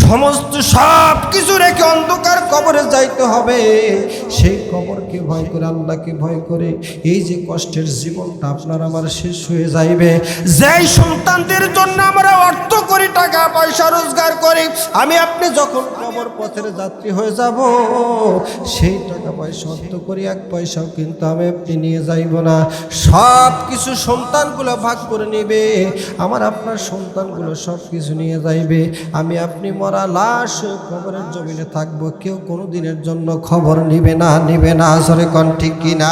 সমস্ত সব কিছু রেখে অন্ধকার কবরে যাইতে হবে। সেই কবরকে ভয় করে, আল্লাহকে ভয় করে এই যে কষ্টের জীবনটা আপনার আমার শেষ হয়ে যাইবে। যেই সন্তানদের জন্য আমরা অর্থ করি, টাকা পয়সা রোজগার করি, আমি আপনি যখন কবর পথের যাত্রী হয়ে যাব, সেই টাকা পয়সা অর্থ করি এক পয়সাও কিন্তু আমি আপনি নিয়ে যাইব না। সব কিছু সন্তানগুলো ভাগ করে নেবে, আমার আপনার সন্তানগুলো সব কিছু নিয়ে যাইবে। আমি আপনি মরা লাশ কবরের জমিনে থাকবো, কেউ কোনো দিনের জন্য খবর নিবে না। আসরে কোন ঠিক কিনা?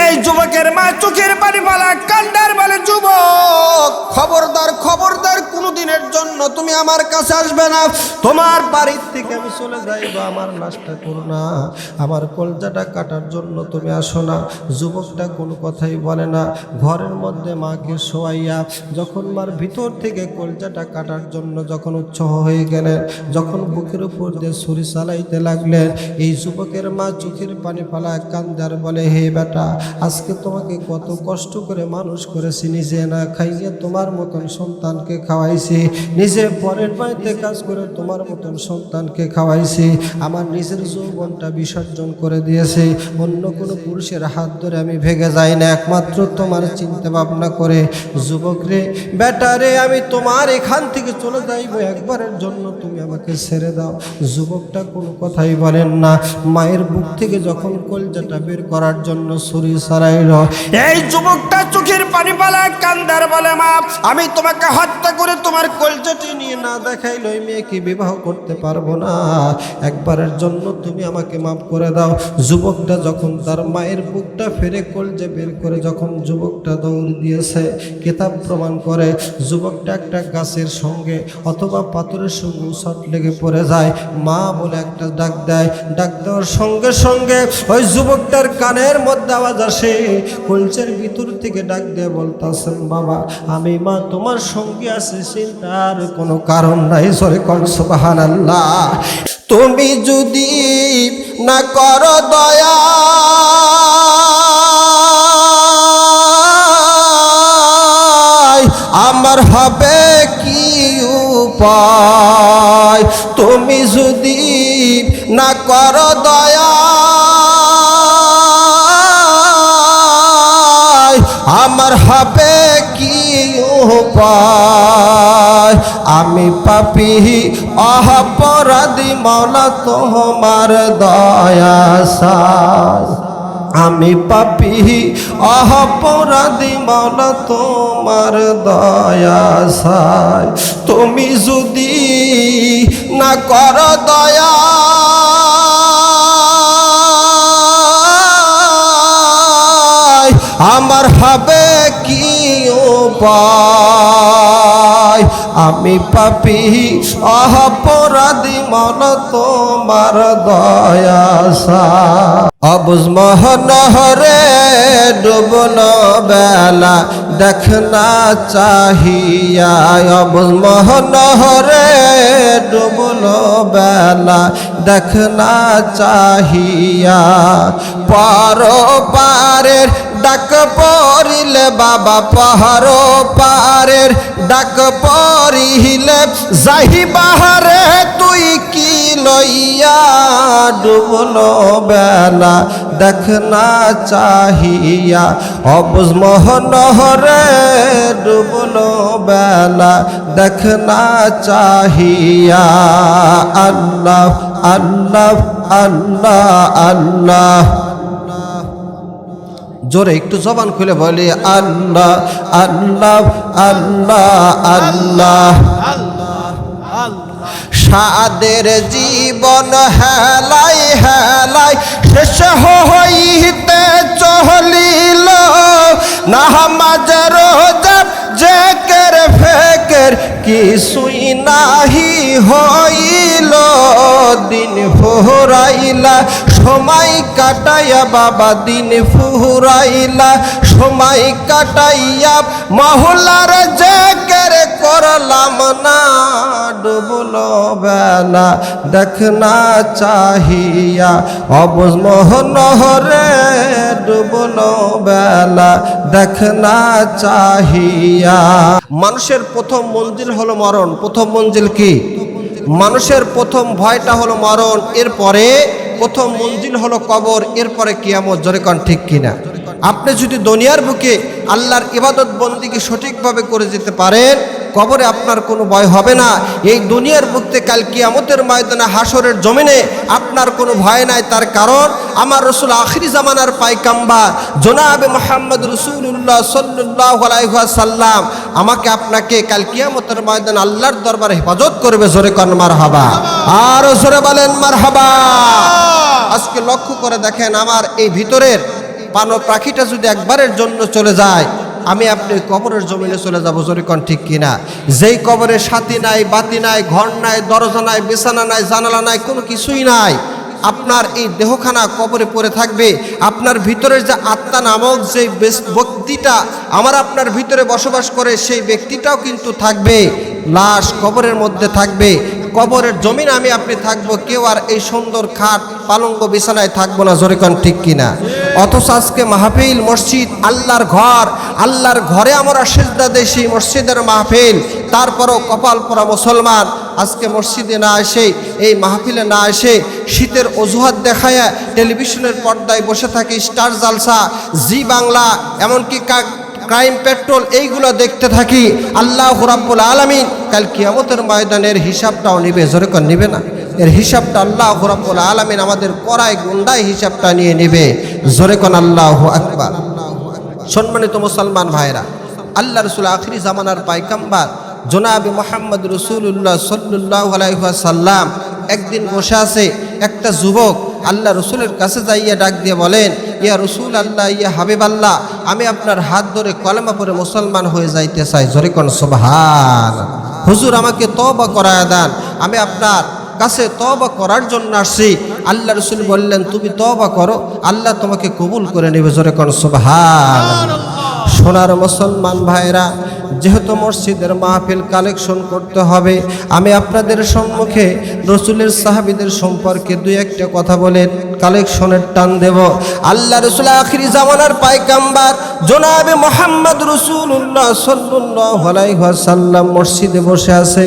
এই যুবকের মা চোখের পানি ফালা কান্দার বলে, যুবক খবরদার খবরদার, কোনো দিনের জন্য তুমি আমার কাছে আসবে না। তোমার বাড়ির থেকে আমি চলে যাইব, আমার লাশটা করো না, আমার কলজাটা কাটার জন্য তুমি আসো না। যুবকটা কোনো কথাই বলে না। ঘরের মধ্যে মাকে শোয়াইয়া যখন মার ভিতর থেকে কলজাটা কাটার জন্য যখন উৎসাহ হয়ে গেলেন, যখন বুকের উপর দিয়ে ছুরি চালাইতে লাগলেন, এই যুবকের মা চোখের পানি ফালা কান্দার বলে, হে বেটা, আজকে তোমাকে কত কষ্ট করে মানুষ করেছি, নিজে না খাইয়ে তোমার মতন সন্তানকে খাওয়াইছি, নিজে পরের বাড়িতে কাজ করে তোমার মতন সন্তানকে খাওয়াইছি, আমার নিজের যৌবনটা বিসর্জন করে দিয়েছে, অন্য কোনো পুরুষের হাত ধরে আমি ভেঙে যাই না, একমাত্র তোমার চিন্তা ভাবনা করে। যুবক রে, বেটা রে, আমি তোমার এখান থেকে চলে যাইব, একবারের জন্য তুমি আমাকে ছেড়ে দাও। যুবকটা কোনো কথাই বলেন না। মায়ের বুক থেকে যখন কলজাটা বের করার জন্য ছুরি চালাইল, এই যুবকটা চোখের পানি ফালা কান্দার বলে, মা, আমি তোমাকে হত্যা করে তোমার কলজাটি নিয়ে না দেখাইলে ওই মেয়েকে বিবাহ করতে পারবো না, একবারের জন্য তুমি আমাকে মাফ করে দাও। যুবকটা যখন তার মায়ের বুকটা ফেরে কলজা বের করে যখন যুবকটা দৌড় দিয়েছে, কিতাব প্রমাণ করে যুবকটা একটা গাছের সঙ্গে অথবা পাথরের সঙ্গে উষট লেগে পড়ে যায়। মা বলে একটা ডাক দেয়, ডাক দেওয়ার সঙ্গে সঙ্গে ওই যুবকটার কানের মধ্যে আওয়াজ আসে, কলজের ভিতর থেকে ডাক দিয়ে বলতেছেন, বাবা, আমি মা তোমার সঙ্গে আছি, চিন্তার কোনো কারণ নাই। সরে কোন সুবহানাল্লাহ। তুমি যদি না করো দয়া, আমার হবে কি উপায়? তুমি যদি না করো দয়া, আমার হবে কি উপায়? আমি পাপী অপরাধী, মাওলা তোমার দয়া চাই। আমি পাপী অপরাধী, মাওলা তোমার দয়া চাই। তুমি যদি না করো দয়া, আমার হবে কি উপায়? আমি পাপী অপরাধী, মাওলা তোমার দয়া চাই। অবুঝ মোহনহরে ডুবল বেলা দেখনা চাহিয়া, অবুঝ মোহনহরে ডুবল বেলা দেখনা চাহিয়া, পার পারের ডাক পড়িলে বাবা, পাহাড় পারের ডাক পড়িলে যাহি বাহারে তুই কি লইয়া, ডুবল বেলা দেখনা চাহিয়া, অবুঝ মোহনহরে ডুবল বেলা দেখনা চাহিয়া। আল্লাহ আল্লাহ আল্লাহ আল্লাহ, জোরে একটু জবান খুলে বলি, আল্লাহ আল্লাহ আল্লাহ আল্লাহ। সাদের জীবন হেলাই হেলাই শেষ হইতে চলিল, নামাজ রোজা জিকির ফিকির কিছুই নাহি হইল, দিন ফুরাইলা সময় কাটাইয়া বাবা, দিন ফুরাইলা সময় কাটাইয়া, মহলার জিকির করলাম না, ডুবল বেলা দেখনা চাহিয়া, অবুঝ মোহনহরে ডুবল বেলা দেখনা চাহিয়া। মানুষের প্রথম মঞ্জিল হলো মরণ। প্রথম মঞ্জিল কি? মানুষের প্রথম ভয়টা হলো মরণ, এরপরে প্রথম মঞ্জিল হলো কবর, এরপরে কিয়ামত। জোরে কোন ঠিক কিনা? আপনি যদি দুনিয়ার বুকে আল্লাহর ইবাদত বন্দিকে সঠিকভাবে করে যেতে পারেন, কবরে আপনার কোনো ভয় হবে না। এই দুনিয়ার বুকে কাল কিয়ামতের ময়দানে হাসরের জমিনে আপনার কোনো ভয় নাই। তার কারণ আমার রসুল আখিরি জামানার পায়গাম্বার জনাবে মুহাম্মদ রাসূলুল্লাহ সাল্লাল্লাহু আলাইহি ওয়াসাল্লাম আমাকে আপনাকে কাল কিয়ামতের ময়দানে আল্লাহর দরবারে হেফাজত করবে। জোরে কোন মারহাবা, আর জোরে বলেন মারহাবা। আজকে লক্ষ্য করে দেখেন, আমার এই ভিতরের পানো পাখিটা যদি একবারের জন্য চলে যায়, আমি আপনি কবরের জমিনে চলে যাব। জোরে কোন ঠিক কিনা? যেই কবরে সাথী নাই, বাতি নাই, ঘর নাই, দরজা নাই, বিছানা নাই, জানালা নাই, কোনো কিছুই নাই, আপনার এই দেহখানা কবরে পড়ে থাকবে। আপনার ভিতরের যে আত্মা নামক যে ব্যক্তিটা আমার আপনার ভিতরে বসবাস করে, সেই ব্যক্তিটাও কিন্তু থাকবে, লাশ কবরের মধ্যে থাকবে। কবরের জমিন আমি আপনি থাকবো, কেউ আর এই সুন্দর খাট পালঙ্ক বিছানায় থাকবো না। জোরে কোন ঠিক কিনা? অথচ আজকে মাহফিল, মসজিদ, আল্লাহর ঘর, আল্লাহর ঘরে আমরা সিজদা দেই, সেই মসজিদের মাহফিল। তারপরও কপাল পরা মুসলমান আজকে মসজিদে না এসে, এই মাহফিলে না এসে, শীতের অজুহাত দেখায় টেলিভিশনের পর্দায় বসে থাকে, স্টার জালসা, জি বাংলা, এমনকি ক্রাইম পেট্রোল, এইগুলো দেখতে থাকি। আল্লাহ রাব্বুল আলামিন কাল কিয়ামতের ময়দানের হিসাবটাও নিবে। জোরে কোন নিবে না? এর হিসাবটা আল্লাহ রাব্বুল আলামিন আমাদের করায় গুন্ডায় হিসাবটা নিয়ে নেবে। জোরে কোন আল্লাহু আকবার। সম্মানিত মুসলমান ভাইরা, আল্লাহ রাসূল আখিরি জামানার পায়গাম্বার জনাবে মুহাম্মদ রাসূলুল্লাহ সাল্লাল্লাহু আলাইহি ওয়াসাল্লাম একদিন বসে আছে। একটা যুবক আল্লাহ রসুলের কাছে যাইয়া ডাক দিয়ে বলেন, ইয়া রসুল আল্লাহ, ইয়া হাবিব আল্লাহ, আমি আপনার হাত ধরে কলেমা পড়ে মুসলমান হয়ে যাইতে চাই। জোরে কোন সুবহান। হুজুর আমাকে তওবা করায়া দেন, আমি আপনার কাছে তওবা করার জন্য আসছি। আল্লাহ রসুল বললেন, তুমি তওবা করো, আল্লাহ তোমাকে কবুল করে নেবে। জোরে কোন সুবহান। সোনার মুসলমান ভাইরা, যেহেতু মসজিদের মাহফিল কালেকশন করতে হবে, আমি আপনাদের সম্মুখে রসুলের সাহাবীদের সম্পর্কে দুই একটা কথা বলে কালেকশনের টান দেব। আল্লাহ রসুল আখিরি জামানার পায়গাম্বার জনাবে মুহাম্মদ রাসূলুল্লাহ সাল্লাল্লাহু আলাইহি ওয়াসাল্লাম মসজিদে বসে আছে।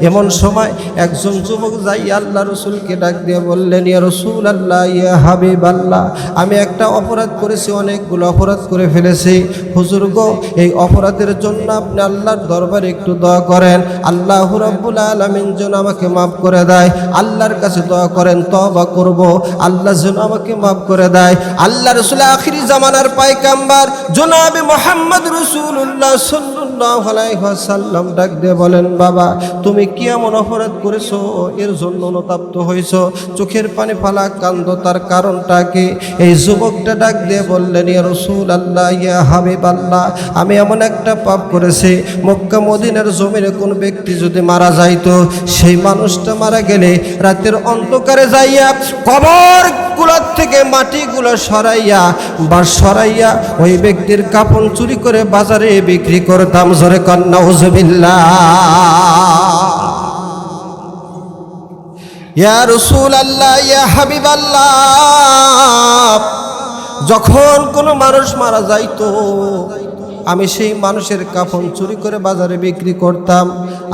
এমন সময় একজন যুবক যাই আল্লাহ রসুলকে ডাক দিয়ে বললেন, ইয়া রসুল আল্লাহ, ইয়া হাবিব আল্লাহ, আমি একটা অপরাধ করেছি, অনেকগুলো অপরাধ করে ফেলেছি। হুজুর গো, এই অপরাধের জন্য আপনি আল্লাহর দরবারে একটু দোয়া করেন, আল্লাহ রাব্বুল আলামিন যেন আমাকে মাফ করে দেয়। আল্লাহর কাছে দোয়া করেন, তওবা করব, আল্লাহ যেন আমাকে মাফ করে দেয়। আল্লাহ রাসূল আখিরি জামানার পায়গাম্বার জনাবে মুহাম্মদ রাসূলুল্লাহ সাল্লাল্লাহু আলাইহি ওয়াসাল্লাম ডাক দিয়ে বলেন, বাবা, তুমি কি এমন অপরাধ করেছো, এর জন্য অনুতপ্ত হয়েছো, চোখের পানি ফালা কান্দো, তার কারণটা কি? এই যুবকটা ডাক দিয়ে বললেন, ইয়া রাসূল আল্লাহ, ইয়া হাবিব আল্লাহ, আমি এমন একটা পাপ করেছি, মক্কা মদিনার জমিনে কোন ব্যক্তি যদি মারা যাইতো, সেই মানুষটা মারা গেলে রাতের অন্ধকারে যাইয়া কবর গুলোর থেকে মাটিগুলো সরাইয়া ওই ব্যক্তির কাপড় চুরি করে বাজারে বিক্রি করতাম। জোরে কোন নাউজুবিল্লাহ। ইয়া রাসূল আল্লাহ, ইয়া হাবিব আল্লাহ, যখন কোনো মানুষ মারা যাইতো আমি সেই মানুষের কাফন চুরি করে বাজারে বিক্রি করতাম।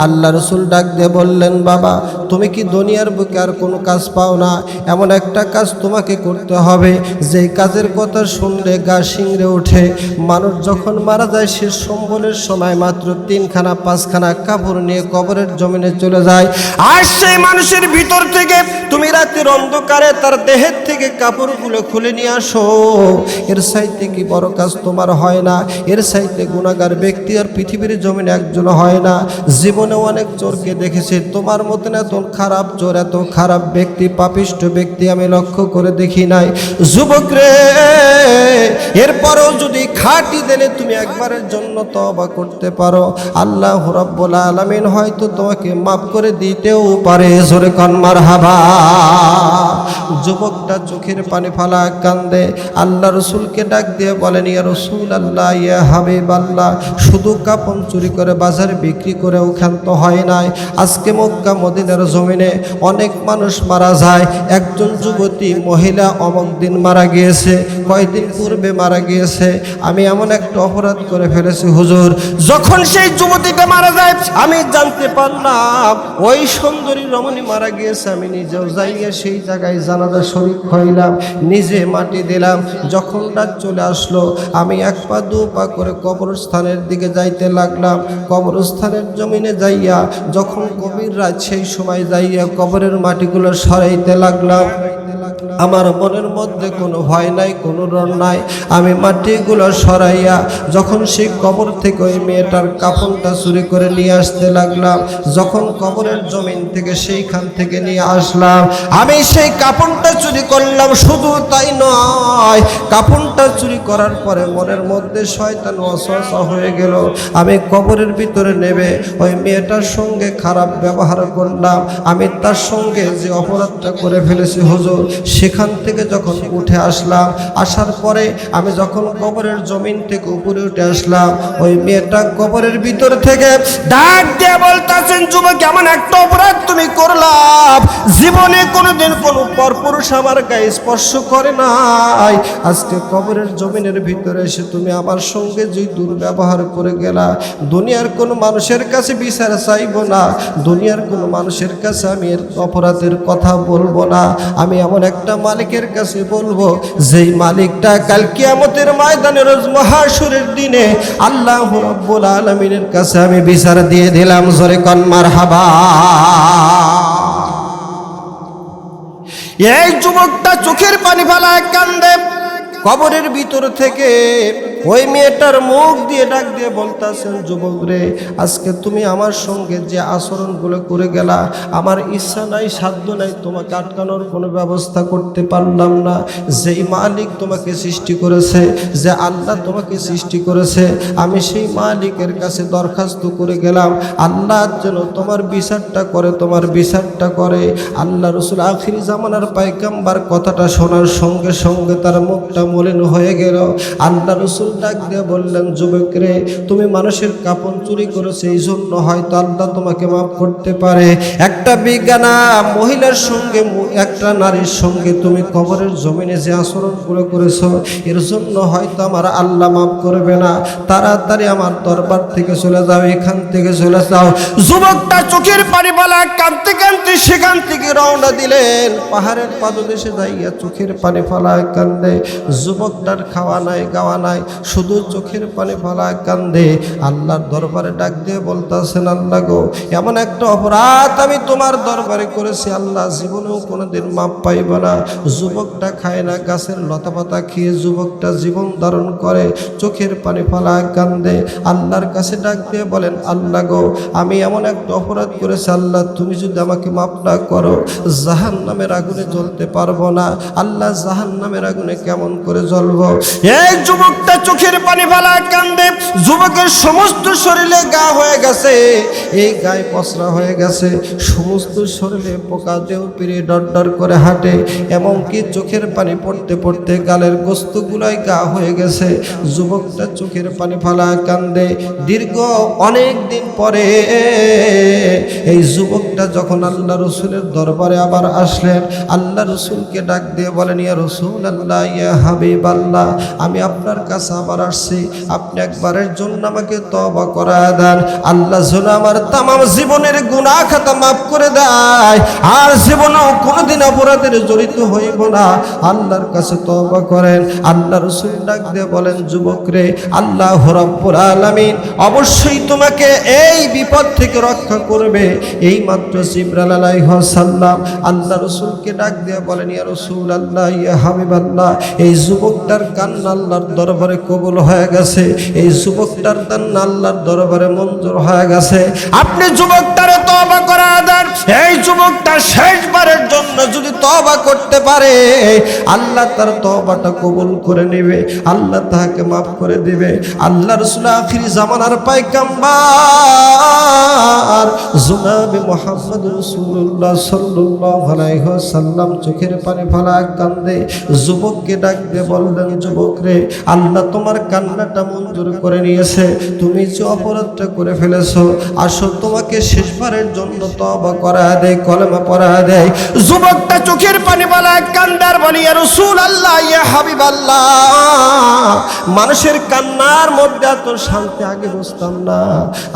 আল্লাহ রসুল ডাক দিয়ে বললেন, বাবা, তুমি কি দুনিয়ার বুকে আর কোনো কাজ পাও না? এমন একটা কাজ তোমাকে করতে হবে, যেই কাজের কথা শুনলে গা শিংড়ে ওঠে। মানুষ যখন মারা যায়, সে সম্বলের সময় মাত্র 3খানা 5খানা কাপড় নিয়ে কবরের জমিনে চলে যায়। আর সেই মানুষের ভিতর থেকে তুমি রাতের অন্ধকারে তার দেহের থেকে কাপড়গুলো খুলে নিয়ে আসো। এর চাইতে কি বড় কাজ তোমার হয় না? এর চাইতে গুনাহগার ব্যক্তি আর পৃথিবীর জমিনে একজন হয় না। জীবনে অনেক চোরকে দেখেছে, তোমার মতন এত খারাপ চোর, এত খারাপ ব্যক্তি, পাপিষ্ঠ ব্যক্তি আমি লক্ষ্য করে দেখি নাই। যুবক রে, এরপরেও যদি খাঁটি দিলে তুমি একবারের জন্য তওবা করতে পারো, আল্লাহ রাব্বুল আলামিন হয়তো তোমাকে মাফ করে দিতেও পারে। জোরে কোন মারহাবা। যুবকটা চোখের পানি ফালা কান্দে। আল্লাহ রসুলকে ডাক দিয়ে বলেন, ইয়া রাসূল আল্লাহ, ইয়া হাবিব আল্লাহ, শুধু কাপড় চুরি করে বাজারে বিক্রি করেও ক্ষান্ত হয় নাই। আজকে মক্কা মদিনার জমিনে অনেক মানুষ মারা যায়। একজন যুবতী মহিলা অমুক দিন মারা গিয়েছে, কয়দিন দিন পূর্বে মারা গিয়েছে, আমি এমন একটা অপরাধ করে ফেলেছি হুজুর। যখন সেই যুবতীটা মারা যায় আমি জানতে পারলাম ওই সুন্দরী রমণী মারা গিয়েছে। আমি নিজেও যাইয়া সেই জায়গায় জানাজা শরীক হইলাম, নিজে মাটি দিলাম। যখন রাত চলে আসলো আমি এক পা দু পা করে কবরস্থানের দিকে যাইতে লাগলাম। কবরস্থানের জমিনে যাইয়া যখন গভীর রাত, সেই সময় যাইয়া কবরের মাটিগুলো সরাইতে লাগলাম। আমার মনের মধ্যে কোনো ভয় নাই, কোনো ডর নাই। আমি মাটিগুলো সরাইয়া যখন সেই কবর থেকে ওই মেয়েটার কাফনটা চুরি করে নিয়ে আসতে লাগলাম, যখন কবরের জমিন থেকে সেইখান থেকে নিয়ে আসলাম, আমি সেই কাফনটা চুরি করলাম। শুধু তাই নয়, কাফনটা চুরি করার পরে মনের মধ্যে শয়তান ওয়াসওয়াসা হয়ে গেল। আমি কবরের ভিতরে নেবে ওই মেয়েটার সঙ্গে খারাপ ব্যবহার করলাম। আমি তার সঙ্গে যে অপরাধটা করে ফেলেছি হুজুর, সেখান থেকে যখন উঠে আসলাম, আসার পরে আমি যখন কবরের জমিন থেকে উপরে উঠে আসলাম, ওই মেয়েটা কবরের ভিতর থেকে ডাক দিয়ে বলতেছেন, যুবক এমন একটা অপরাধ তুমি করলাম, জীবনে কোনোদিন কোনো পরপুরুষ আমার গায়ে স্পর্শ করে নাই। আজকে কবরের জমিনের ভিতরে এসে তুমি আমার সঙ্গে যে দুর্ব্যবহার করে গেলা, দুনিয়ার কোনো মানুষের কাছে বিচার চাইব না, দুনিয়ার কোনো মানুষের কাছে আমি এর অপরাধের কথা বলবো না। আমি এমন একটা মালিকের কাছে বলবো, যেই মালিকটা কাল কিয়ামতের ময়দানে রোজ মহাশুরের দিনে আল্লাহ রাব্বুল আলামিনের কাছে আমি বিচার দিয়ে দিলাম। জোরে কোন মারহাবা। এই যুবকটা চোখের পানি ফেলায় কান্দে। কবরের ভিতর থেকে ওই মেয়েটার মুখ দিয়ে ডাক দিয়ে বলতেছেন, যুবক রে, আজকে তুমি আমার সঙ্গে যে আচরণগুলো করে গেলা, আমার ইচ্ছা নাই, সাধ্য নাই, তোমাকে আটকানোর কোনো ব্যবস্থা করতে পারলাম না। যেই মালিক তোমাকে সৃষ্টি করেছে, যে আল্লাহ তোমাকে সৃষ্টি করেছে, আমি সেই মালিকের কাছে দরখাস্ত করে গেলাম, আল্লাহ যেন তোমার বিচারটা করে, তোমার বিচারটা করে। আল্লাহ রসুল আখিরি জামানার পায়গাম্বার কথাটা শোনার সঙ্গে সঙ্গে তার মুখটা মলিন হয়ে গেল। আল্লাহ রসুল ডাক দিয়ে বললেন, যুবক রে, তুমি মানুষের কাপড় চুরি করেছে, এই জন্য হয়তো আল্লাহ তোমাকে মাফ করতে পারে। একটা বিজ্ঞানা মহিলার সঙ্গে, একটা নারীর সঙ্গে তুমি কবরের জমিনে যে আচরণগুলো করেছো, এর জন্য হয়তো আমার আল্লাহ মাফ করবে না। তাড়াতাড়ি আমার দরবার থেকে চলে যাও, এখান থেকে চলে যাও। যুবকটা চোখের পানি বলা কাঁদতে কাঁদতে সেখান থেকে রওনা দিলেন। পাহাড়ের পাদদেশে যাইয়া চোখের পানি ফেলায় কান্দে। যুবকটার খাওয়া নাই, গাওয়া নাই, শুধু চোখের পানি ফেলায় কান্দে। আল্লাহর দরবারে ডাক দিয়ে বলতেছেন, আল্লাহ গো, এমন একটা অপরাধ আমি তোমার দরবারে করেছি, আল্লাহ জীবনেও কোনোদিন মাপ পাইব না। যুবকটা খায় না, গাছের লতা পাতা খেয়ে যুবকটা জীবন ধারণ করে, চোখের পানি ফেলায় কান্দে। আল্লাহর কাছে ডাক দিয়ে বলেন, আল্লাহ গো, আমি এমন একটা অপরাধ করেছি, আল্লাহ তুমি যদি আমাকে মাপ না করো, জাহান্নামের আগুনে জ্বলতে পারবো না। আল্লাহ, জাহান্নামের আগুনে কেমন করে জ্বলবো? এই যুবকটা চোখের পানি ফেলা কান্দে। যুবকের সমস্ত শরীরে গা হয়ে গেছে, এই গায়ে পচরা হয়ে গেছে, সমস্ত শরীরে পোকা দেহ পিড়ে ডর ডর করে হাঁটে, এমনকি চোখের পানি পড়তে পড়তে গালের গোস্তগুলাই গা হয়ে গেছে। যুবকটা চোখের পানি ফেলা কান্দে। দীর্ঘ অনেক দিন পরে এই যুবকটা যখন আল্লাহ রসুলের দরবারে আবার আসলেন, আল্লাহ রসুলকে ডাক দিয়ে বলেন, ইয়া রাসূলুল্লাহ, ইয়া হাবিবাল্লাহ, আমি আপনার কাছে আবার আসছি, আপনি একবারের জন্য আমাকে তওবা করায় দেন। আল্লাহ যেন আমার তামাম জীবনের গুনাহ খাতা মাফ করে দেয়, আর জীবনেও কোনোদিন অপরাধের জড়িত হইব না। আল্লাহর কাছে তওবা করেন। আল্লাহ রসুল ডাক দিয়ে বলেন, যুবক রে, আল্লাহ রাব্বুল আলামিন অবশ্যই তোমাকে এই বিপদ থেকে রক্ষা করবে। এই মাত্র জিবরাইল আলাইহিস সালাম আল্লাহ রসুলকে ডাক দিয়ে বলেন, ইয়া রাসূলুল্লাহ, ইয়া হাবিবাল্লাহ, এই যুবকটার কান্না আল্লাহর দরবারে কবুল হয়ে গেছে, এই যুবকটার কান্না আল্লাহর দরবারে মঞ্জুর হয়ে গেছে। আপনি যুবকটারে তওবা করা দেন। এই যুবকটা শেষবারের জন্য যদি তওবা করতে পারে, আল্লাহ তার তওবাটা কবুল করে নেবে, আল্লাহ তাকে মাফ করে দিবে। আল্লাহ রাসূল আখিরি জামানার পায়গাম্বার জনাবে মুহাম্মদ রাসূলুল্লাহ সাল্লাল্লাহু আলাইহি ওয়াসাল্লাম চোখের পানি ফেলা কান্দে। যুবককে ডাক দিয়ে বললেন, যুবক রে, আল্লাহ তোমার কান্নাটা মঞ্জুর করে নিয়েছে, তুমি যে অপরাধটা করে ফেলেছো, আসো তোমাকে শেষবারের জন্য তওবা করা দেয়, কলেমা পড়া দেয়। যুবকটা চোখের পানি ফেলা পালায় কান্দার বলি ইয়া রাসূলুল্লাহ ইয়া হাবিবাল্লাহ, মানুষের কান্নার মধ্যে এত শান্তি আগে বুঝতাম না।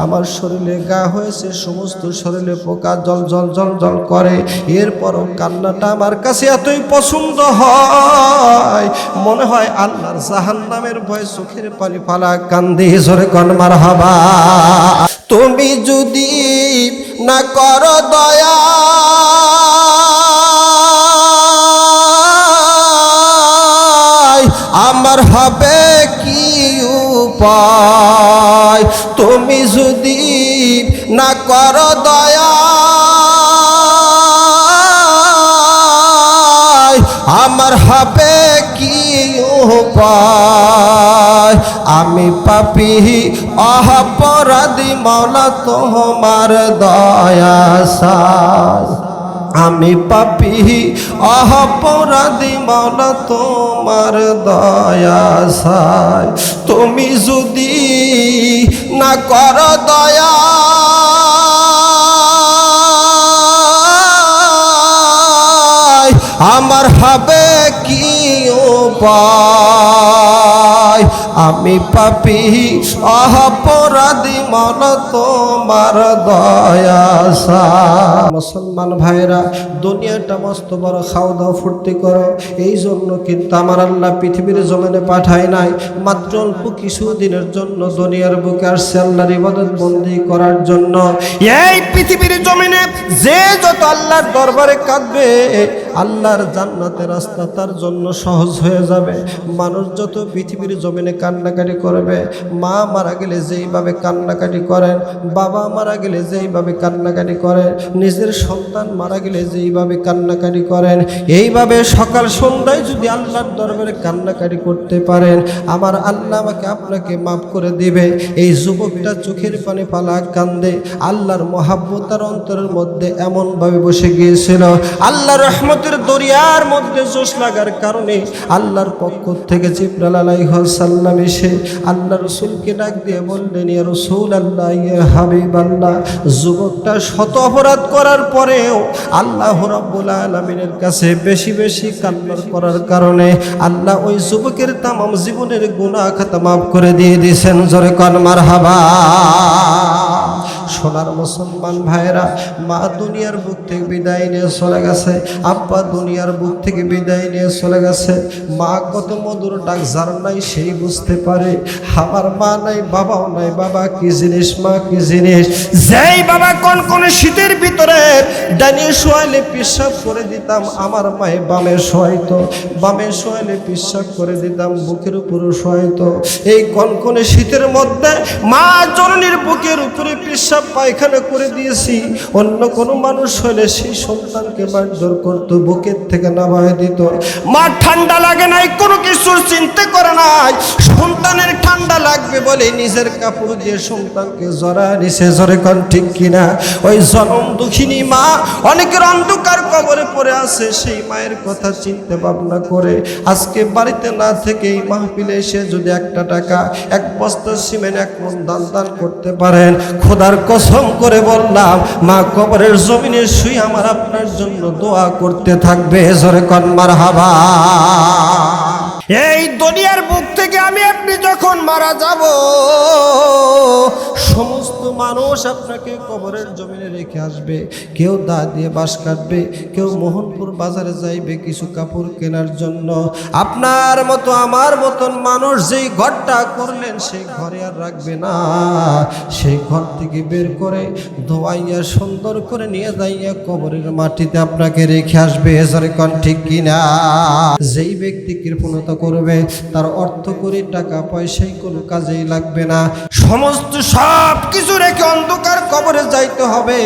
আমার শরীরে গা হয়েছে, সমস্ত শরীরে পোকা জল জল জল জল করে, এরপরও কান্নাটা আমার কাছে এতই পছন্দ হয়, মনে হয় আল্লাহর জাহান্নামের ভয়ে চোখের পানি ফালা কান্দি। জোরে কোন মারহাবা। তুমি যদি না করো দয়া আমার হবে কি উপায়, তুমি যদি না করো দয়া আমার হবে কি উপায়, আমি পাপী অপরাধী মাওলা তোমার দয়া চাই, আমি পাপী অপরাধী মাওলা তোমার দয়া চাই, তুমি যদি না করো দয়া আমার হবে কি উপায়, আমি পাপী অপরাধী মাওলা তোমার দয়া চাই। মুসলমান ভাইরা, দুনিয়াটা মস্ত বড়, খাও দাও ফুর্তি করো, এই জন্য কিন্তু আমার আল্লাহ পৃথিবীর জমিনে পাঠায় নাই মাত্র অল্প কিছু দিনের জন্য। দুনিয়ার বুকে আসছে আল্লাহর ইবাদত বন্দি করার জন্য। এই পৃথিবীর জমিনে যে যত আল্লাহর দরবারে কাঁদবে, আল্লাহর জান্নাতের রাস্তা তার জন্য সহজ হয়ে যাবে। মানুষ যত পৃথিবীর জমিনে কান্নাকাটি করবে, মা মারা গেলে যেইভাবে কান্নাকাটি করেন, বাবা মারা গেলে যেইভাবে কান্নাকাটি করেন, নিজের সন্তান মারা গেলে যেইভাবে কান্নাকাটি করেন, এইভাবে সকাল সন্ধ্যায় যদি আল্লাহর দরবারে কান্নাকাটি করতে পারেন, আমার আল্লাহ আমাকে আপনাকে মাফ করে দিবে। এই যুবকটা চোখের পানি ফালা কান্দে, আল্লাহর মহাব্বত তার অন্তরের মধ্যে এমনভাবে বসে গিয়েছিল, আল্লাহর রহমতের দরিয়ার মধ্যে জোশ লাগার কারণে আল্লাহর পক্ষ থেকে জিবরাইল আলাইহিস সালাম এসে আল্লাহ রাসূলকে ডাক দিয়ে বললেন, ইয়া রাসূলুল্লাহ ইয়া হাবিবাল্লাহ, যুবকটা শত অপরাধ করার পরেও আল্লাহ রাব্বুল আলামিনের কাছে বেশি বেশি কান্না করার কারণে আল্লাহ ওই যুবকের তামাম জীবনের গুনাহ খাতা মাফ করে দিয়ে দিয়েছেন। জোরে কোন মারহাবা। সোনার মুসলমান ভাইরা, মা দুনিয়ার বুক থেকে বিদায় নিয়ে চলে গেছে, আব্বা দুনিয়ার বুক থেকে বিদায় নিয়ে চলে গেছে। মা কত মধুর ডাক যার নাই সেই বুঝতে পারে। আমার মা নাই, বাবাও নাই। বাবা কি জিনিস, মা কি জিনিস। যেই বাবা কোন শীতের ভিতরে ডানে শোয়ালে পিশাব করে দিতাম, আমার মায়ে বামে শোয়াইতো, বামে শোয়ালে পিশাব করে দিতাম, বুকের উপরে শোয়াইতো। এই কোন শীতের মধ্যে মা জননীর বুকের উপরে পিশাব পায়খানা করে দিয়েছি। অন্য কোনো মানুষ হলে সেই সন্তানকে মারধর করতো, বুকের থেকে নামায় দিত। মা ঠান্ডা লাগে নাই, কোনো কিছুর চিন্তা করে নাই, সন্তানের ঠান্ডা লাগবে বলে নিজের কাপড় দিয়ে সন্তানকে জড়া নিছে। জোরে কোন ঠিক কিনা। ওই জনম দুঃখিনী মা অনেকের অন্ধকার কবরে পড়ে আছে, সেই মায়ের কথা চিন্তা ভাবনা করে আজকে বাড়িতে না থেকে এই মাহফিলে এসে যদি একটা টাকা, এক বস্তা সিমেন্ট, এক মন দান করতে পারেন, খোদার কসম করে বললাম মা কবরের জমিনে শুয়ে আমার আপনার জন্য দোয়া করতে থাকবে। জোরে কোন মারহাবা। এই দুনিয়ার বুক থেকে আমি আপনি যখন মারা যাব, সমস্ত মানুষ আপনাকে কবরের জমিনে রেখে আসবে। কেউ দা দিয়ে বাঁশ কাটবে, কেউ মোহনপুর বাজারে যাইবে কিছু কাপড় কেনার জন্য। আপনার মতো আমার মতন মানুষ যেই ঘরটা করলেন সেই ঘরে আর রাখবে না, সেই ঘর থেকে বের করে ধোয়াইয়া সুন্দর করে নিয়ে যাইয়া কবরের মাটিতে আপনাকে রেখে আসবে। জোরে কোন ঠিক কিনা। যেই ব্যক্তি কৃপণতা করবে তার অর্থ করে টাকা পয়সাই কোনো কাজেই লাগবে না, সমস্ত সব কিছু রেখে অন্ধকার কবরে যাইতে হবে।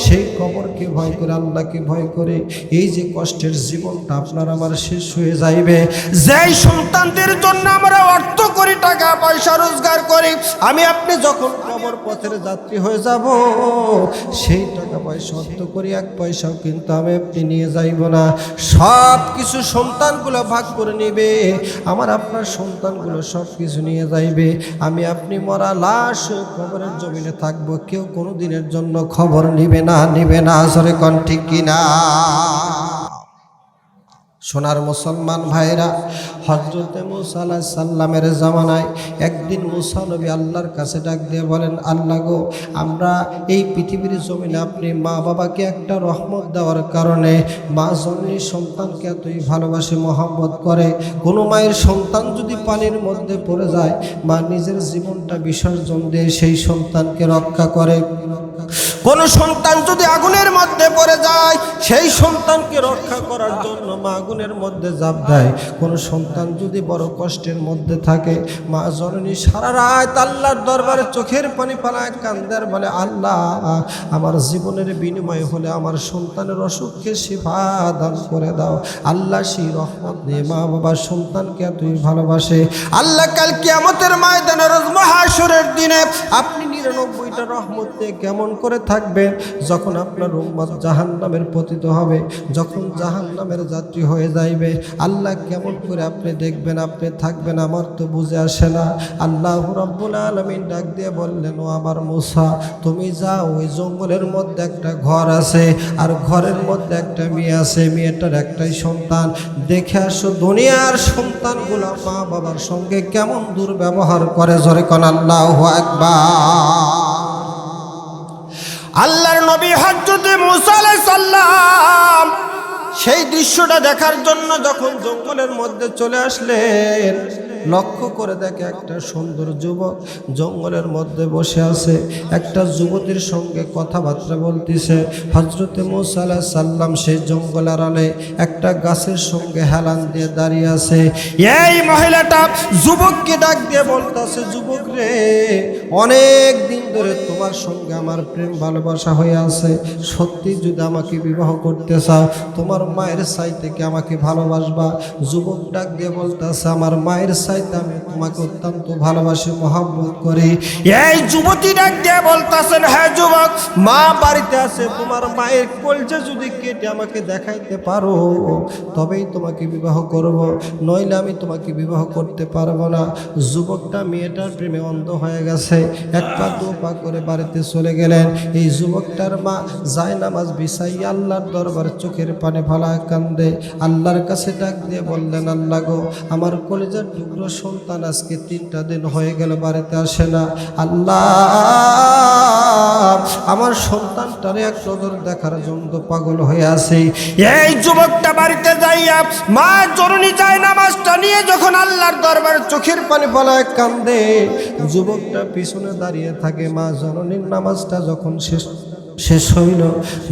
সেই কবরকে ভয় করে, আল্লাহকে ভয় করে এই যে কষ্টের জীবনটা আপনার আমার শেষ হয়ে যাইবে। যেই সন্তানদের জন্য আমরা অর্থ করি, টাকা পয়সা রোজগার করি, আমি আপনি যখন কবর পথের যাত্রী হয়ে যাব, সেই টাকা পয়সা অর্থ করি এক পয়সাও কিন্তু আমি আপনি নিয়ে যাইব না। সব কিছু সন্তানগুলো ভাগ করে নেবে, আমার আপনার সন্তানগুলো সব কিছু নিয়ে যাইবে। আমি আপনি মরা লাশ কবরের জমিনে থাকবো, কেউ কোনো দিনের জন্য খবর নিবে না। জোরে কোন ঠিক কিনা। সোনার মুসলমান ভাইরা, হযরতে মুসা আলাইহিস সালামের জামানায় একদিন মুসা নবী আল্লাহর কাছে ডাক দিয়ে বলেন, আল্লাহ গো, আমরা এই পৃথিবীর জমিনে আপনি মা বাবাকে একটা রহমত দেওয়ার কারণে মা জননী সন্তানকে এতই ভালোবাসে, মহব্বত করে। কোনো মায়ের সন্তান যদি পানির মধ্যে পড়ে যায়, মা নিজের জীবনটা বিসর্জন দিয়ে সেই সন্তানকে রক্ষা করে। কোন সন্তান যদি আগুনের মধ্যে পড়ে যায়, সেই সন্তানকে রক্ষা করার জন্য মা আগুনের মধ্যে ঝাঁপ দেয়। কোন সন্তান যদি বড় কষ্টের মধ্যে থাকে, মা জননী সারা রাত আল্লাহর দরবারে চোখের পানি ফেলায় কান্দার বলে, আল্লাহ, আমার জীবনের বিনিময় হলে আমার সন্তানের অসুখকে শিফা দান করে দাও। আল্লাহ সেই রহমত নিয়ে মা বাবার সন্তানকে এতই ভালোবাসে। আল্লাহ কাল কিয়ামতের ময়দানে রোজ মাহশরের দিনে আপনি 99টা রহমত নিয়ে কেমন করে থাকবেন? যখন আপনার উম্মত জাহান্নামের পতিত হবে, যখন জাহান্নামের যাত্রী হয়ে যাইবে, আল্লাহ কেমন করে আপনি দেখবেন, আপনি থাকবেন? আমার তো বুঝে আসে না। আল্লাহ রাব্বুল আলামিন ডাক দিয়ে বললেন, ও আমার মুসা, তুমি যাও, ওই জঙ্গলের মধ্যে একটা ঘর আছে, আর ঘরের মধ্যে একটা মেয়ে আছে, মেয়েটার একটাই সন্তান, দেখে আসো দুনিয়ার সন্তানগুলো মা বাবার সঙ্গে কেমন দুর্ব্যবহার করে। জোরে কোন আল্লাহু আকবার। আল্লাহর নবী হযরত মুসা আলাইহিস সালাম সেই দৃশ্যটা দেখার জন্য যখন জঙ্গলের মধ্যে চলে আসলেন, লক্ষ্য করে দেখে একটা সুন্দর যুবক জঙ্গলের মধ্যে বসে আছে, একটা যুবতীর সঙ্গে কথাবার্তা বলতেছে। হযরত মুসা আলাইহিস সালাম সেই জঙ্গল আড়ালে একটা গাছের সঙ্গে হেলান দিয়ে দাঁড়িয়ে আছে। এই মহিলাটা যুবককে ডাক দিয়ে বলতেছে, যুবক রে, অনেক দিন ধরে তোমার সঙ্গে আমার প্রেম ভালোবাসা হয়ে আছে, সত্যি যদি আমাকে বিবাহ করতে চাও, তোমার মায়ের চাইতে কি আমাকে ভালোবাসবা? যুবক ডাক দিয়ে বলতেছে, আমার মায়ের চাইতে আমি তোমাকে অত্যন্ত ভালোবাসি, মহব্বত করি। এই যুবতী ডাক দিয়ে বলতেছেন, হ্যাঁ যুবক, মা বাড়িতে আছে, তোমার মায়ের কলজা যদি কেটে আমাকে দেখাইতে পারো তবেই তোমাকে বিবাহ করব, নইলে আমি তোমাকে বিবাহ করতে পারবো না। যুবকটা মেয়েটার প্রেমে অন্ধ হয়ে গেছে, এক পা দু পা করে বাড়িতে চলে গেলেন। এই যুবকটার মা যায় নামাজ বিছাই আল্লাহর দরবারে চোখের পানি ফালায় কান্দে, আল্লাহর কাছে ডাক দিয়ে বললেন, আল্লাহ গো, আমার কলেজের টুকরো সন্তান আজকে 3টা দিন হয়ে গেল বাড়িতে আসে না। আল্লাহ, আমার সন্তানটারে এক নজর দেখার জন্য পাগল হয়ে আছে। এই যুবকটা বাড়িতে যাইয়া মা জননী যায় নামাজটা নিয়ে যখন আল্লাহর দরবারে চোখের পানি ফলায় কান্দে, যুবকটা পিছনে দাঁড়িয়ে থাকে। মা জননীর নামাজটা যখন শেষ হইল,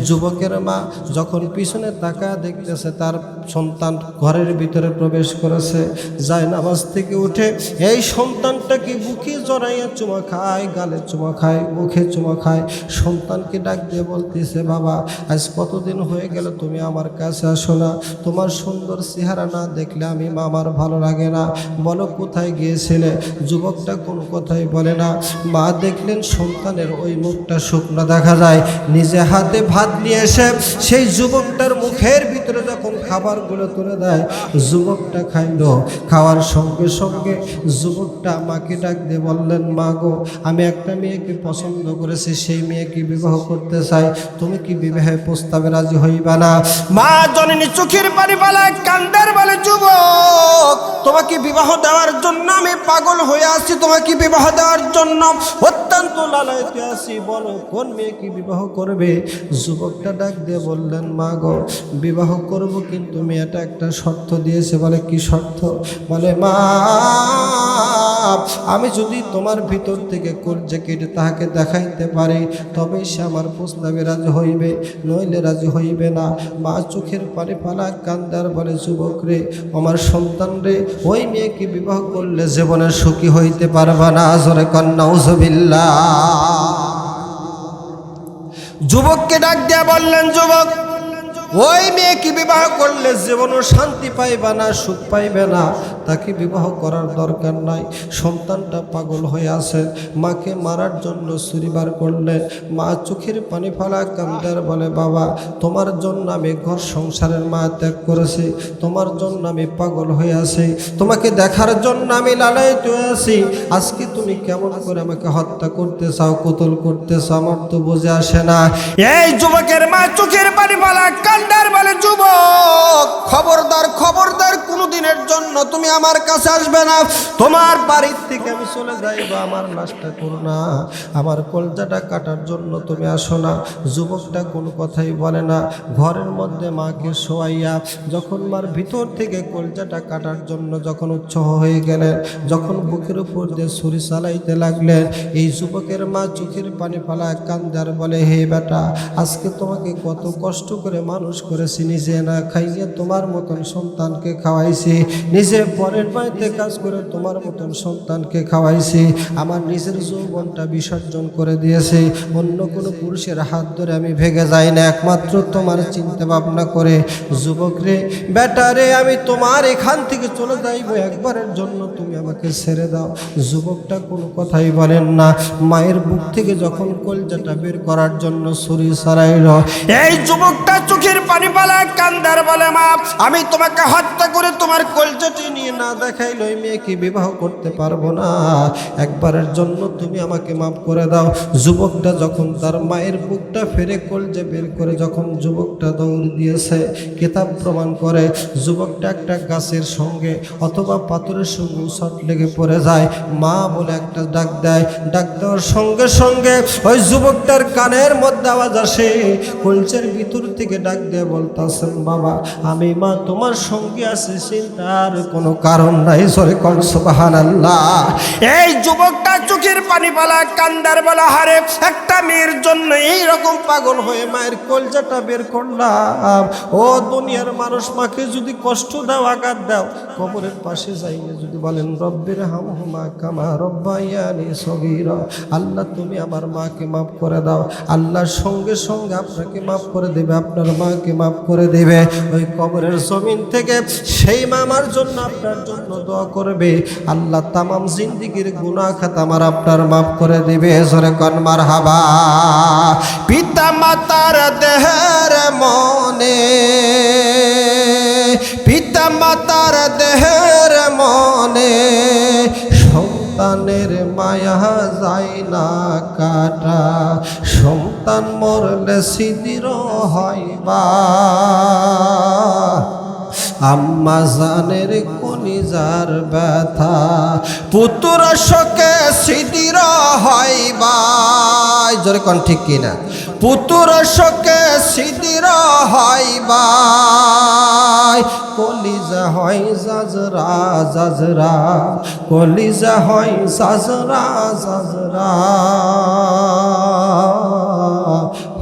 যুবকের মা যখন পিছনে তাকায় দেখতেছে তার সন্তান ঘরের ভিতরে প্রবেশ করেছে, যায় নামাজ থেকে উঠে এই সন্তানটাকে বুকে জড়াইয়া চুমা খায়, গালে চুমা খায়, মুখে চুমা খায়। সন্তানকে ডাক দিয়ে বলতেছে, বাবা, আজ কতদিন হয়ে গেল তুমি আমার কাছে আসো না, তোমার সুন্দর চেহারা না দেখলে আমি আমার ভালো লাগে না, বলো কোথায় গিয়েছিলে? যুবকটা কোনো কথাই বলে না। মা দেখলেন সন্তানের ওই মুখটা শুকনো দেখা যায়, নিজে হাতে ভাত নিয়ে এসে সেই যুবকটার মুখের ভিতরে যখন খাবারগুলো তুলে দেয়, যুবকটা খাইল। খাওয়ার সঙ্গে সঙ্গে যুবকটা মাকে ডাক দিয়ে বললেন, মা গো, আমি একটা মেয়েকে পছন্দ করেছি, সেই মেয়েকে বিবাহ করতে চাই, তুমি কি বিবাহের প্রস্তাবে রাজি হইবা না? মা জননী চোখের পানি ফেলায় কান্দার বলে, যুবক, তোমাকে বিবাহ দেওয়ার জন্য আমি পাগল হয়ে আছি, তোমাকে বিবাহ দেওয়ার জন্য অত্যন্ত লালায়িত আছি, বলো কোন মেয়েকে বিবাহ করবে? যুবকটা ডাক দিয়ে বললেন, মা গো, বিবাহ করব, কিন্তু মেয়েটা একটা শর্ত দিয়েছে। বলে, কি শর্ত? বলে, মা, আমি যদি তোমার ভিতর থেকে কলজা কেটে তাহাকে দেখাইতে পারি তবেই সে আমার প্রস্তাবে রাজি হইবে, নইলে রাজি হইবে না। মা চোখের পানি ফালা কান্দার বলে, যুবক রে, আমার সন্তান রে, ওই মেয়েকে বিবাহ করলে জীবনে সুখী হইতে পারবা না। জোরে কন্যা নাউজুবিল্লাহ। যুবককে ডাক দিয়া বললেন, যুবক, ওই মেয়েকে বিবাহ করলে জীবনও শান্তি পাইবে না, সুখ পাইবে না, তাকে বিবাহ করার দরকার নাই। সন্তানটা পাগল হয়ে আছে, মাকে মারার জন্য ছুরি বার করলে মা চোখের পানি ফেলা কান্দার বলে, বাবা, তোমার জন্য আমি ঘর সংসারের মা ত্যাগ করেছি, তোমার জন্য আমি পাগল হয়ে আছি, তোমাকে দেখার জন্য আমি লালায়িত হয়ে আছি, আজকে তুমি কেমন করে আমাকে হত্যা করতে চাও, কতল করতে চাও, আমার তো বুঝে আসে না। এই যুবকের মা চোখের পানি ফেলা কান্দার বলে, যুবক, খবরদার আমার কাছে আসবে না, তোমার বাড়ির থেকে আমি চলে যাইবো, আমার লাশটা করো না, আমার কলজাটা কাটার জন্য তুমি আসো না। যুবকটা কোনো কথাই বলে না। ঘরের মধ্যে মাকে শোয়াইয়া যখন মার ভিতর থেকে কলজাটা কাটার জন্য যখন উৎসাহ হয়ে গেলেন, যখন বুকের উপর দিয়ে ছুরি চালাইতে লাগলেন, এই যুবকের মা চোখের পানি ফালা কান্দার বলে, হে বেটা, আজকে তোমাকে কত কষ্ট করে মানুষ করেছি, নিজে না খাইয়ে তোমার মতন সন্তানকে খাওয়াইছি, নিজে পরের বাড়িতে কাজ করে তোমার মতন সন্তানকে খাওয়াইছি, আমার নিজের যৌবনটা বিসর্জন করে দিয়েছে, অন্য কোনো পুরুষের হাত ধরে আমি ভেগে যাই না, একমাত্র তোমার চিন্তা ভাবনা করে। যুবক রে, বেটা রে, আমি তোমার এখান থেকে চলে যাইবো, একবারের জন্য তুমি আমাকে ছেড়ে দাও। যুবকটা কোনো কথাই বলেন না। মায়ের বুক থেকে যখন কলজাটা বের করার জন্য ছুরি চালাইল, এই যুবকটা চোখের পানি পালায় কান্দার বলে, মা, আমি তোমাকে হত্যা করে তোমার কলজাটি নিয়ে না দেখাইল ওই মেয়েকে বিবাহ করতে পারবো না, একবারের জন্য তুমি আমাকে মাফ করে দাও। যুবকটা যখন তার মায়ের বুকটা ফেরে কলজা বের করে যখন যুবকটা দৌড় দিয়েছে, কিতাব প্রমাণ করে যুবকটা একটা গাছের সঙ্গে অথবা পাথরের সঙ্গে উষট লেগে পড়ে যায়। মা বলে একটা ডাক দেয়, ডাক দেওয়ার সঙ্গে সঙ্গে ওই যুবকটার কানের মধ্যে আওয়াজ আসে, কলজের ভিতর থেকে ডাক দিয়ে বলতেছেন, বাবা, আমি মা তোমার সঙ্গে আছি, চিন্তার কোনো কারণ নাই। সরে কোন সুবহানাল্লাহ। এই যুবকটা চোখের পানি পালা কান্দার বলা, হারে একটা মেয়ের জন্য এইরকম পাগল হয়ে মায়ের কলজাটা বের করলাম। ও দুনিয়ার মানুষ, মাকে যদি কষ্ট দাও, আঘাত দাও, কবরের পাশে যাইলে যদি বলেন, রব্বির হামহুমা কামা রব্বায়ানি সগীরা, আল্লাহ তুমি আমার মাকে মাফ করে দাও, আল্লাহর সঙ্গে সঙ্গে আপনাকে মাফ করে দেবে, আপনার মাকে মাফ করে দেবে। ওই কবরের জমিন থেকে সেই মা আমার জন্য আপনার জন্য দোয়া করবে, আল্লাহ তামাম জিন্দিগির গুনাহ খাতা আমার আপনার মাফ করে দেবে। জোরে কোন মারহাবা। পিতা মাতার দেহের মনে, পিতা মাতার দেহের মনে, সন্তানের মায়া যায় না কাটা, সন্তান মরলে সিদির হইবা, আম্মা জানের কলিজার ব্যথা, পুত্র শোকে সিদির হইবা। জোরে কোন ঠিক কিনা? পুত্র শোকে সিদির হইবা, কলিজা হয় জাজরা জাজরা, কলিজা হয় জাজরা জাজরা,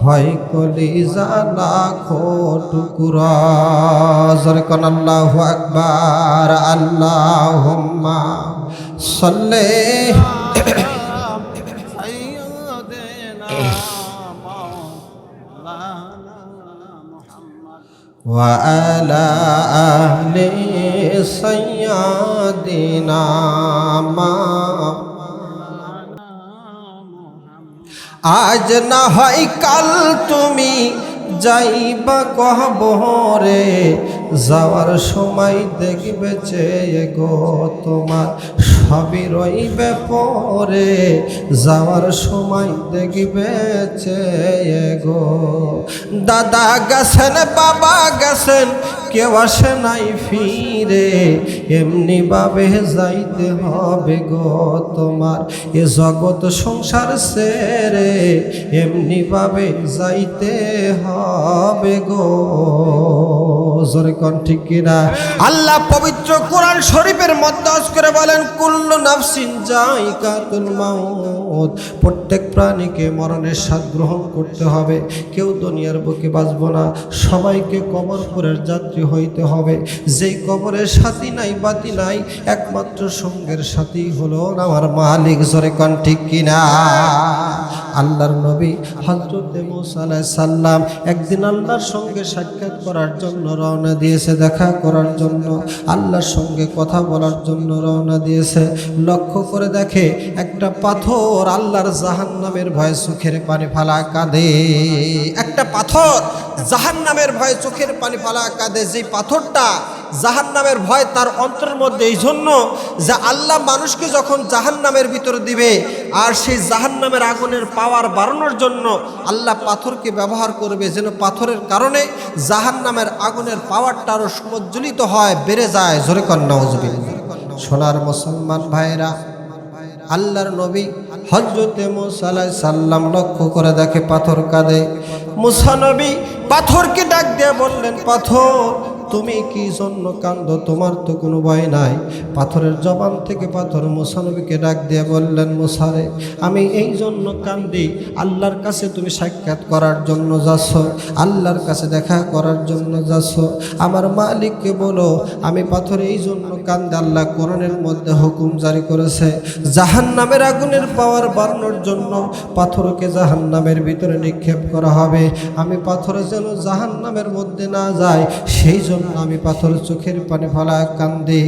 হয় কলিজা লাখো টুকরা। জোরে কোন আল্লাহু আকবার। আল্লাহুম্মা সাল্লি ওয়া আলা আহলি সাইয়্যিদিনা আজ না হয় কাল তুমি যাইবা কবরে, যাওয়ার সময় দেখবে চেয়ে গো তোমার সবই রইবে পরে, যাওয়ার সময় দেখবে চেয়ে গো। দাদা গেছেন, বাবা গেছেন, কেউ আসে নাই ফিরে, এমনি ভাবে যাইতে হবে গো তোমার এ জগৎ সংসার ছেড়ে, এমনি ভাবে যাইতে হবে গো। জোরে কোন ঠিক কিনা? আল্লাহ পবিত্র কোরআন শরীফের মধ্যে আজ করে বলেন, কুল্লু নাফসিন যায়িকাতুল মাউত, প্রত্যেক প্রাণীকে মরণের স্বাদ গ্রহণ করতে হবে, কেউ দুনিয়ার বুকে বাঁচব না, সবাইকে কবরপুরের যাত্রী হইতে হবে। যেই কবরের সাথী নাই বাতি নাই, একমাত্র সঙ্গের সাথী হলো আমার মালিক। জোরে কোন ঠিক কিনা? আল্লাহর নবী হযরত মুসা আলাইহিস সালাম একদিন আল্লাহর সঙ্গে সাক্ষাৎ করার জন্য রওনা দিয়েছে, দেখা করার জন্য, আল্লাহর সঙ্গে কথা বলার জন্য রওনা দিয়েছে। লক্ষ্য করে দেখে একটা পাথর আল্লাহর জাহান্নামের ভয়ে চোখের পানি ফালা কাঁদে। একটা পাথর জাহান্নামের ভয়ে চোখের পানি ফালা কাঁদে। যে পাথরটা জাহান্নামের ভয় তার অন্তরের মধ্যে, এই জন্য যে আল্লাহ মানুষকে যখন জাহান্নামের ভিতরে দিবে, আর সেই জাহান্নামের আগুনের পাওয়ার বাড়ানোর জন্য আল্লাহ পাথরকে ব্যবহার করবে, যেন পাথরের কারণে জাহান্নামের আগুনের পাওয়ারটা আরো সমুজ্জ্বলিত হয়, বেড়ে যায়। জোরে কর নাউজুবিল্লাহ। সোনার মুসলমান ভাইরা, আল্লাহর নবী হযরতে মুসা আলাইহিস সালাম লক্ষ্য করে দেখে পাথর কাঁদে। মুসা নবী পাথরকে ডাক দিয়ে বললেন, পাথর তুমি কি জন্য কাঁদো? তোমার তো কোনো ভয় নাই। পাথরের জবান থেকে পাথর মুসা নবীকে ডাক দিয়ে বললেন, মুসা রে, আমি এই জন্য কান্দি, আল্লাহর কাছে তুমি সাক্ষাৎ করার জন্য যাচ্ছ, আল্লাহর কাছে দেখা করার জন্য যাচ্ছ। আমার মালিককে বলো আমি পাথর এই জন্য কান্দি, আল্লাহ কোরআনের মধ্যে হুকুম জারি করেছে জাহান্নামের আগুনের পাওয়ার বাড়ানোর জন্য পাথরকে জাহান্নামের ভিতরে নিক্ষেপ করা হবে। আমি পাথরে যেন জাহান্নামের মধ্যে না যায় সেই জন্য আমি পাথর চোখের পানি ফেলা কান্দি।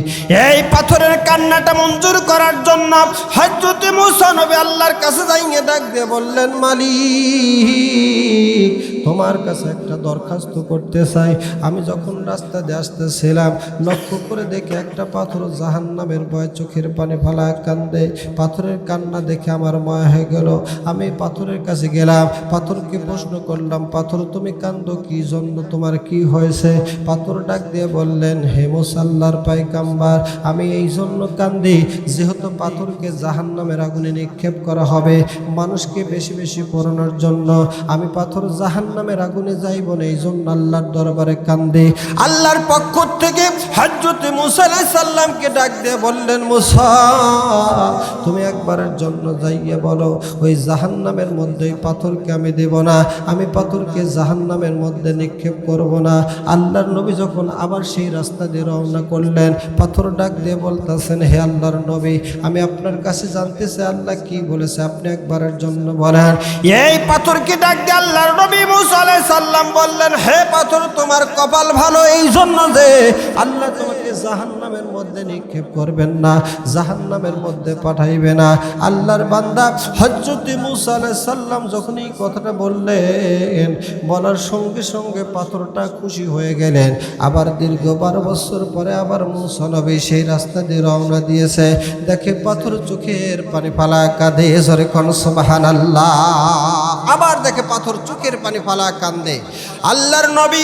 এই পাথরের কান্নাটা মঞ্জুর করার জন্য হযরত মুসা নবী আল্লাহর কাছে যাইয়ে ডাক দিয়ে বললেন, মালিক তোমার কাছে একটা দরখাস্ত করতে চাই। আমি যখন রাস্তা দিয়ে আসতেছিলাম লক্ষ্য করে দেখে একটা পাথর জাহান্নামের ভয়ে চোখের পানি ফেলা কান্দে। পাথরের কান্না দেখে আমার মায়া হয়ে গেল। আমি পাথরের কাছে গেলাম, পাথরকে প্রশ্ন করলাম, পাথর তুমি কান্দো কি জন্য, তোমার কি হয়েছে? পাথর ডাক দিয়ে বললেন, হে মুসা আল্লাহর পায়গাম্বার, আমি এই জন্য কান্দি যেহেতু পাথরকে জাহান্নামের আগুনে নিক্ষেপ করা হবে মানুষকে বেশি বেশি পোড়ানোর জন্য, আমি পাথর জাহান্নামের আগুনে যাইব না, এই জন্য আল্লাহর দরবারে কান্দি। আল্লাহর পক্ষ থেকে হযরত মুসা আলাইহিস সালামকে ডাক দিয়ে বললেন, মুসা তুমি একবারের জন্য যাইয়ে বলো ওই জাহান্নামের মধ্যে পাথরকে আমি দেব না, আমি পাথরকে জাহান্নামের মধ্যে নিক্ষেপ করব না। আল্লাহর নবী যখন আবার সেই রাস্তা দিয়ে রওনা করলেন, পাথর ডাক দিয়ে বলতেছেন, হে আল্লাহর নবী, আমি আপনার কাছে জানতে চাই আল্লাহ কি বলেছে, আপনি একবারের জন্য বলেন। এই পাথরকে ডাক দিয়ে আল্লাহর নবী মুসা আলাইহিস সালাম বললেন, হে পাথর তোমার কপাল ভালো এই জন্য যে আল্লাহ তোমাকে জাহান্নামের মধ্যে নিক্ষেপ করবেন না, জাহান্নামের মধ্যে পাঠাইবে না। আল্লাহর বান্দা হযরত মুসা আলাইহিস সালাম যখন এই কথাটা বললেন, বলার সঙ্গে সঙ্গে পাথরটা খুশি হয়ে গেলেন। আবার দীর্ঘ 12 বছর পরে আবার মুসা নবী সেই রাস্তা দিয়ে রওনা দিয়েছে, দেখে পাথর চোখের পানি ফালা কাঁদে, জোরে কোন সুবহানাল্লাহ। আবার দেখে পাথর চোখের পানি ফালা কান্দে। আল্লাহর নবী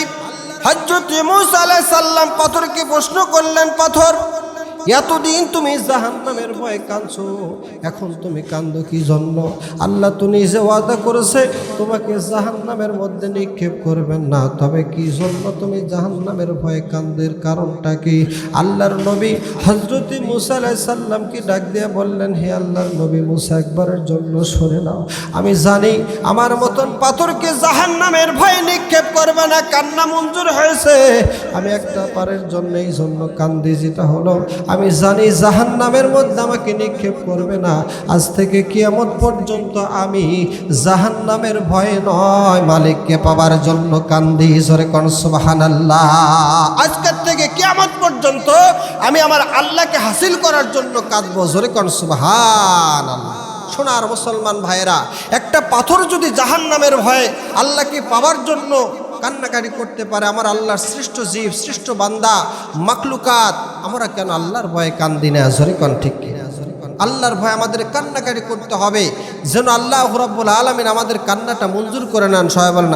হযরত মুসা আলাইহিস সালাম পাথরকে প্রশ্ন করলেন, পাথর এতদিন তুমি জাহান্নামের ভয়ে কাঁদছো, এখন তুমি কান্দো কি জন্য? আল্লাহ তো নিজে ওয়াদা করেছে তোমাকে জাহান্নামের মধ্যে নিক্ষেপ করবেন না, তবে কি জন্য তুমি জাহান্নামের ভয়ে কান্দের কারণটা কি? আল্লাহর নবী হযরত মুসা আলাইহিস সালামকে ডাক দিয়ে বললেন, হে আল্লাহর নবী মুসা, একবারের জন্য শুনে নাও, আমি জানি আমার মতন পাথরকে জাহান্নামের ভয়ে নিক্ষেপ করবে না, কান্না মঞ্জুর হয়েছে। আমি একটা পারের জন্য এই জন্য কান্দি, যেটা হলো আমি জানি জাহান্নামের মধ্যে আমাকে নিক্ষেপ করবে না। আজ থেকে কিয়ামত পর্যন্ত আমি জাহান্নামের ভয়ে নয়, মালিককে পাবার জন্য কান্দি, জোরে কোন সুবহানাল্লাহ। আজকের থেকে কিয়ামত পর্যন্ত আমি আমার আল্লাহকে হাসিল করার জন্য কাঁদবো, জোরে কোন সুবহানাল্লাহ। সোনার মুসলমান ভাইয়েরা, একটা পাথর যদি জাহান্নামের ভয়ে আল্লাহকে পাবার জন্য কান্নাকাটি করতে পারে, আমার আল্লাহর সৃষ্ট জীব, সৃষ্ট বান্দা, মাখলুকাত, আমরা কেন আল্লাহর ভয়ে কান্দি না? জোরে কোন ঠিক কিনা? আল্লাহর ভয়ে আমাদের কান্নাকাটি করতে হবে, যেন আল্লাহ রাব্বুল আলামিন আমাদের কান্নাটা মঞ্জুর করে নেন। সবাই বলেন